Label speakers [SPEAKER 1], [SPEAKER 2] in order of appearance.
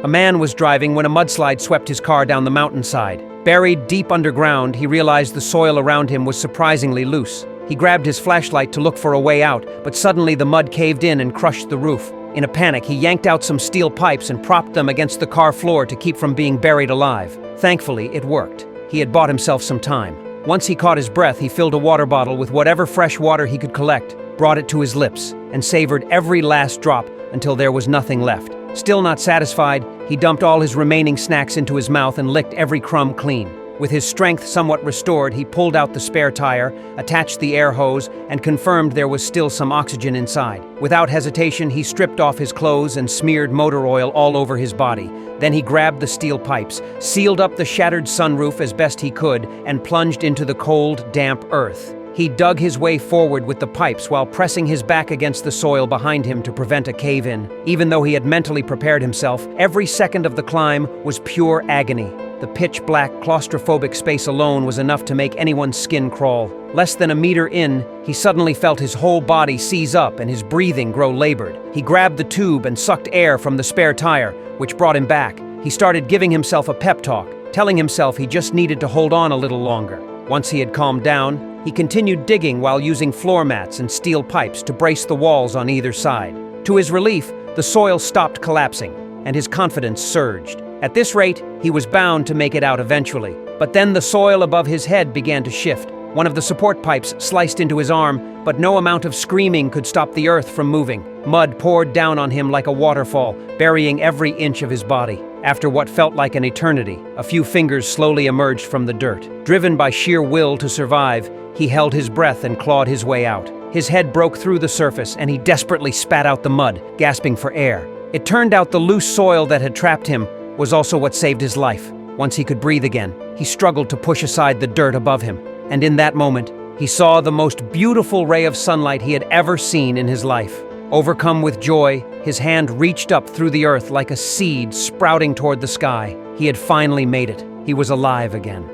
[SPEAKER 1] A man was driving when a mudslide swept his car down the mountainside. Buried deep underground, he realized the soil around him was surprisingly loose. He grabbed his flashlight to look for a way out, but suddenly the mud caved in and crushed the roof. In a panic, he yanked out some steel pipes and propped them against the car floor to keep from being buried alive. Thankfully, it worked. He had bought himself some time. Once he caught his breath, he filled a water bottle with whatever fresh water he could collect, brought it to his lips, and savored every last drop until there was nothing left. Still not satisfied, he dumped all his remaining snacks into his mouth and licked every crumb clean. With his strength somewhat restored, he pulled out the spare tire, attached the air hose, and confirmed there was still some oxygen inside. Without hesitation, he stripped off his clothes and smeared motor oil all over his body. Then he grabbed the steel pipes, sealed up the shattered sunroof as best he could, and plunged into the cold, damp earth. He dug his way forward with the pipes while pressing his back against the soil behind him to prevent a cave-in. Even though he had mentally prepared himself, every second of the climb was pure agony. The pitch-black, claustrophobic space alone was enough to make anyone's skin crawl. Less than a meter in, he suddenly felt his whole body seize up and his breathing grow labored. He grabbed the tube and sucked air from the spare tire, which brought him back. He started giving himself a pep talk, telling himself he just needed to hold on a little longer. Once he had calmed down, he continued digging while using floor mats and steel pipes to brace the walls on either side. To his relief, the soil stopped collapsing, and his confidence surged. At this rate, he was bound to make it out eventually. But then the soil above his head began to shift. One of the support pipes sliced into his arm, but no amount of screaming could stop the earth from moving. Mud poured down on him like a waterfall, burying every inch of his body. After what felt like an eternity, a few fingers slowly emerged from the dirt. Driven by sheer will to survive, he held his breath and clawed his way out. His head broke through the surface, and he desperately spat out the mud, gasping for air. It turned out the loose soil that had trapped him was also what saved his life. Once he could breathe again, he struggled to push aside the dirt above him. And in that moment, he saw the most beautiful ray of sunlight he had ever seen in his life. Overcome with joy, his hand reached up through the earth like a seed sprouting toward the sky. He had finally made it. He was alive again.